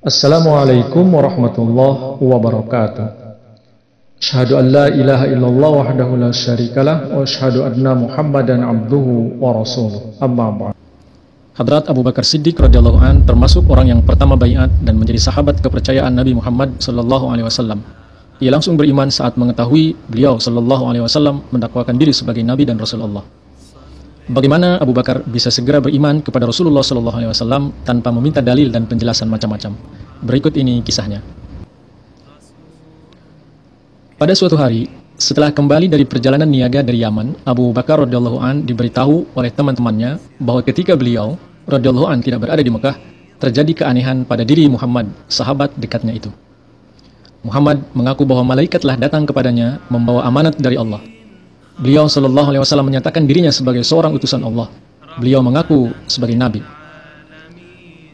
Assalamualaikum warahmatullahi wabarakatuh. Asyhadu an la ilaha illallah wahdahu la syarikalah wa asyhadu anna Muhammadan abduhu wa rasuluh. Amma ba'd. Hadrat Abu Bakar Siddiq radhiyallahu an termasuk orang yang pertama baiat dan menjadi sahabat kepercayaan Nabi Muhammad sallallahu alaihi wasallam. Ia langsung beriman saat mengetahui beliau sallallahu alaihi wasallam mendakwakan diri sebagai nabi dan Rasulullah. Bagaimana Abu Bakar bisa segera beriman kepada Rasulullah sallallahu alaihi wasallam tanpa meminta dalil dan penjelasan macam-macam? Berikut ini kisahnya. Pada suatu hari, setelah kembali dari perjalanan niaga dari Yaman, Abu Bakar radhiyallahu an diberitahu oleh teman-temannya bahwa ketika beliau radhiyallahu an tidak berada di Mekah, terjadi keanehan pada diri Muhammad, sahabat dekatnya itu. Muhammad mengaku bahwa malaikatlah datang kepadanya membawa amanat dari Allah. Beliau sallallahu alaihi wasallam menyatakan dirinya sebagai seorang utusan Allah. Beliau mengaku sebagai nabi.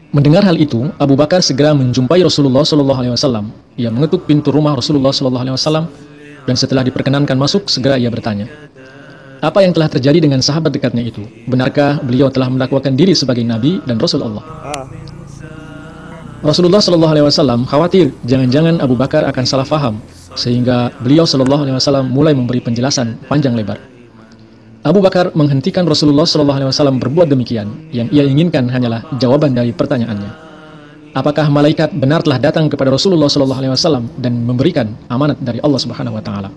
Mendengar hal itu, Abu Bakar segera menjumpai Rasulullah sallallahu alaihi wasallam. Ia mengetuk pintu rumah Rasulullah sallallahu alaihi wasallam dan setelah diperkenankan masuk, segera ia bertanya, apa yang telah terjadi dengan sahabat dekatnya itu? Benarkah beliau telah mendakwakan diri sebagai nabi dan Rasul Allah? Rasulullah sallallahu alaihi wasallam khawatir jangan-jangan Abu Bakar akan salah faham, sehingga beliau sallallahu alaihi wasallam mulai memberi penjelasan panjang lebar. Abu Bakar menghentikan Rasulullah sallallahu alaihi wasallam berbuat demikian. Yang ia inginkan hanyalah jawaban dari pertanyaannya. Apakah malaikat benar telah datang kepada Rasulullah sallallahu alaihi wasallam dan memberikan amanat dari Allah Subhanahu wa taala?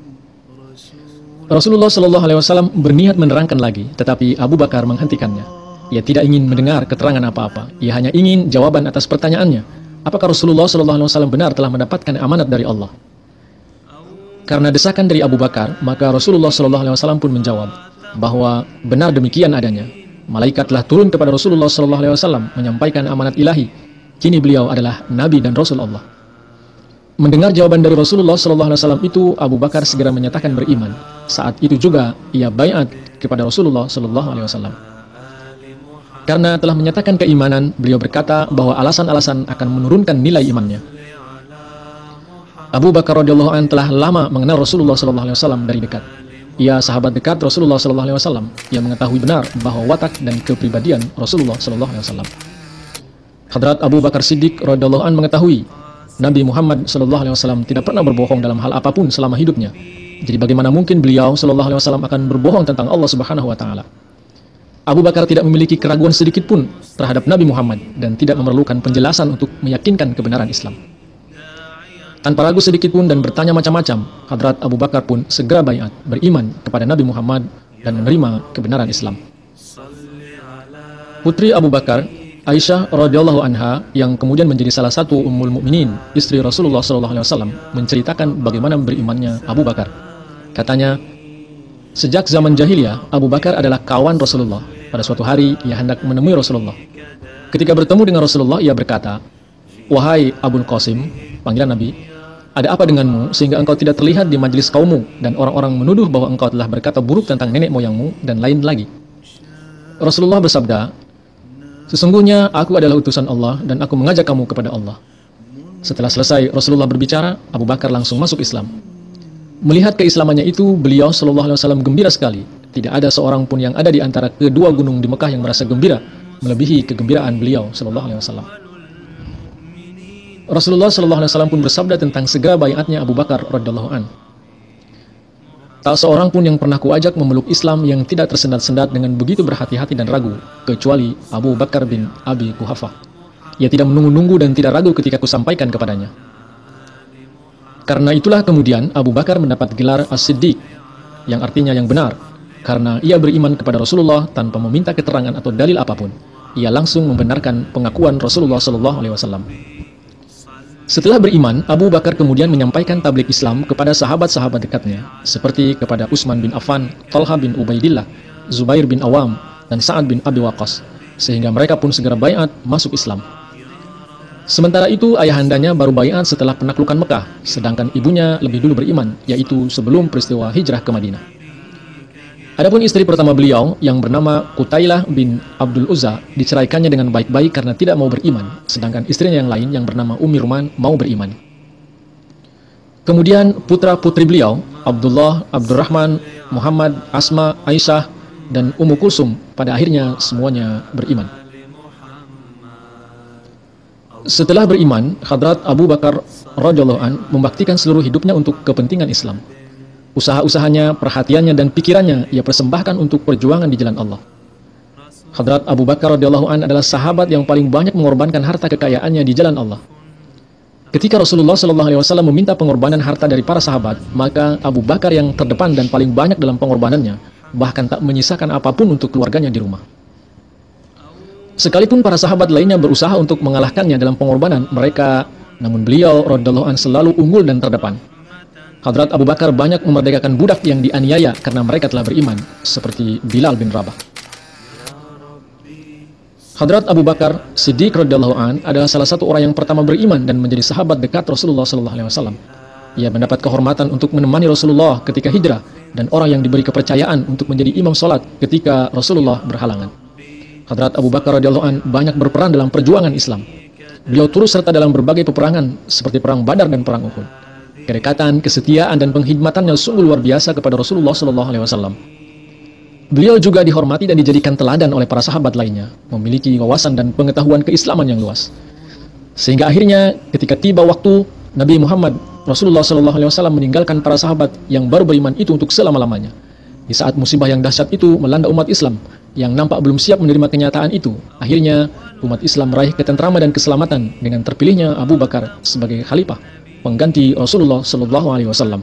Rasulullah sallallahu alaihi wasallam berniat menerangkan lagi, tetapi Abu Bakar menghentikannya. Ia tidak ingin mendengar keterangan apa-apa. Ia hanya ingin jawaban atas pertanyaannya. Apakah Rasulullah sallallahu alaihi wasallam benar telah mendapatkan amanat dari Allah? Karena desakan dari Abu Bakar, maka Rasulullah sallallahu alaihi wasallam pun menjawab bahwa benar demikian adanya. Malaikat telah turun kepada Rasulullah sallallahu alaihi wasallam menyampaikan amanat ilahi. Kini beliau adalah nabi dan Rasul Allah. Mendengar jawaban dari Rasulullah sallallahu alaihi wasallam itu, Abu Bakar segera menyatakan beriman. Saat itu juga ia baiat kepada Rasulullah sallallahu alaihi wasallam. Karena telah menyatakan keimanan, beliau berkata bahwa alasan-alasan akan menurunkan nilai imannya. Abu Bakar radhiyallahu an telah lama mengenal Rasulullah sallallahu alaihi wasallam dari dekat. Ia sahabat dekat Rasulullah sallallahu alaihi wasallam. Ia mengetahui benar bahwa watak dan kepribadian Rasulullah sallallahu alaihi wasallam. Hadrat Abu Bakar Siddiq radhiyallahu an mengetahui Nabi Muhammad sallallahu alaihi wasallam tidak pernah berbohong dalam hal apapun selama hidupnya. Jadi bagaimana mungkin beliau sallallahu alaihi wasallam akan berbohong tentang Allah Subhanahu wa taala? Abu Bakar tidak memiliki keraguan sedikit pun terhadap Nabi Muhammad dan tidak memerlukan penjelasan untuk meyakinkan kebenaran Islam. Tanpa ragu sedikit pun dan bertanya macam-macam, Hadrat Abu Bakar pun segera baiat, beriman kepada Nabi Muhammad dan menerima kebenaran Islam. Putri Abu Bakar, Aisyah radhiyallahu anha, yang kemudian menjadi salah satu ummul mukminin, istri Rasulullah sallallahu alaihi wasallam, menceritakan bagaimana berimannya Abu Bakar. Katanya, sejak zaman jahiliyah, Abu Bakar adalah kawan Rasulullah. Pada suatu hari, ia hendak menemui Rasulullah. Ketika bertemu dengan Rasulullah, ia berkata, wahai Abul Qasim, panggilan Nabi, ada apa denganmu sehingga engkau tidak terlihat di majelis kaummu dan orang-orang menuduh bahwa engkau telah berkata buruk tentang nenek moyangmu dan lain lagi? Rasulullah bersabda, sesungguhnya aku adalah utusan Allah dan aku mengajak kamu kepada Allah. Setelah selesai Rasulullah berbicara, Abu Bakar langsung masuk Islam. Melihat keislamannya itu, beliau sallallahu alaihi wasallam gembira sekali. Tidak ada seorang pun yang ada di antara kedua gunung di Mekah yang merasa gembira melebihi kegembiraan beliau sallallahu alaihi wasallam. Rasulullah sallallahu alaihi wasallam pun bersabda tentang segera baiatnya Abu Bakar radhiyallahu an. Tak seorang pun yang pernah kuajak memeluk Islam yang tidak tersendat-sendat dengan begitu berhati-hati dan ragu, kecuali Abu Bakar bin Abi Quhafah. Ia tidak menunggu-nunggu dan tidak ragu ketika kusampaikan kepadanya. Karena itulah kemudian Abu Bakar mendapat gelar As-Siddiq, yang artinya yang benar, karena ia beriman kepada Rasulullah tanpa meminta keterangan atau dalil apapun. Ia langsung membenarkan pengakuan Rasulullah sallallahu alaihi wasallam. Setelah beriman, Abu Bakar kemudian menyampaikan tabligh Islam kepada sahabat-sahabat dekatnya, seperti kepada Utsman bin Affan, Talha bin Ubaidillah, Zubair bin Awam, dan Sa'ad bin Abi Waqqas, sehingga mereka pun segera baiat masuk Islam. Sementara itu, ayahandanya baru baiat setelah penaklukan Mekah, sedangkan ibunya lebih dulu beriman, yaitu sebelum peristiwa hijrah ke Madinah. Adapun istri pertama beliau, yang bernama Qutailah bin Abdul Uzza, diceraikannya dengan baik-baik karena tidak mau beriman, sedangkan istrinya yang lain yang bernama Ummi Ruman mau beriman. Kemudian putra-putri beliau, Abdullah, Abdurrahman, Muhammad, Asma, Aisyah, dan Ummu Kulsum, pada akhirnya semuanya beriman. Setelah beriman, Hadrat Abu Bakar radhiyallahu an membaktikan seluruh hidupnya untuk kepentingan Islam. Usaha-usahanya, perhatiannya, dan pikirannya ia persembahkan untuk perjuangan di jalan Allah. Hadrat Abu Bakar radhiyallahu an adalah sahabat yang paling banyak mengorbankan harta kekayaannya di jalan Allah. Ketika Rasulullah SAW meminta pengorbanan harta dari para sahabat, maka Abu Bakar yang terdepan dan paling banyak dalam pengorbanannya, bahkan tak menyisakan apapun untuk keluarganya di rumah. Sekalipun para sahabat lainnya berusaha untuk mengalahkannya dalam pengorbanan mereka, namun beliau radhiyallahu an selalu unggul dan terdepan. Hadrat Abu Bakar banyak memerdekakan budak yang dianiaya karena mereka telah beriman, seperti Bilal bin Rabah. Hadrat Abu Bakar Siddiq radhiyallahu an adalah salah satu orang yang pertama beriman dan menjadi sahabat dekat Rasulullah SAW. Ia mendapat kehormatan untuk menemani Rasulullah ketika hijrah dan orang yang diberi kepercayaan untuk menjadi imam sholat ketika Rasulullah berhalangan. Hadrat Abu Bakar radhiyallahu an banyak berperan dalam perjuangan Islam. Beliau turut serta dalam berbagai peperangan seperti perang Badar dan perang Uhud. Kedekatan, kesetiaan, dan penghidmatannya sungguh luar biasa kepada Rasulullah SAW. Beliau juga dihormati dan dijadikan teladan oleh para sahabat lainnya, memiliki wawasan dan pengetahuan keislaman yang luas. Sehingga akhirnya ketika tiba waktu, Nabi Muhammad Rasulullah SAW meninggalkan para sahabat yang baru beriman itu untuk selama-lamanya. Di saat musibah yang dahsyat itu melanda umat Islam yang nampak belum siap menerima kenyataan itu, akhirnya umat Islam meraih ketentraman dan keselamatan dengan terpilihnya Abu Bakar sebagai khalifah pengganti Rasulullah SAW.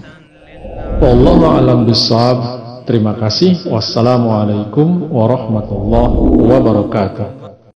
Wallahu a'lam bishawab. Terima kasih. Wassalamualaikum warahmatullahi wabarakatuh.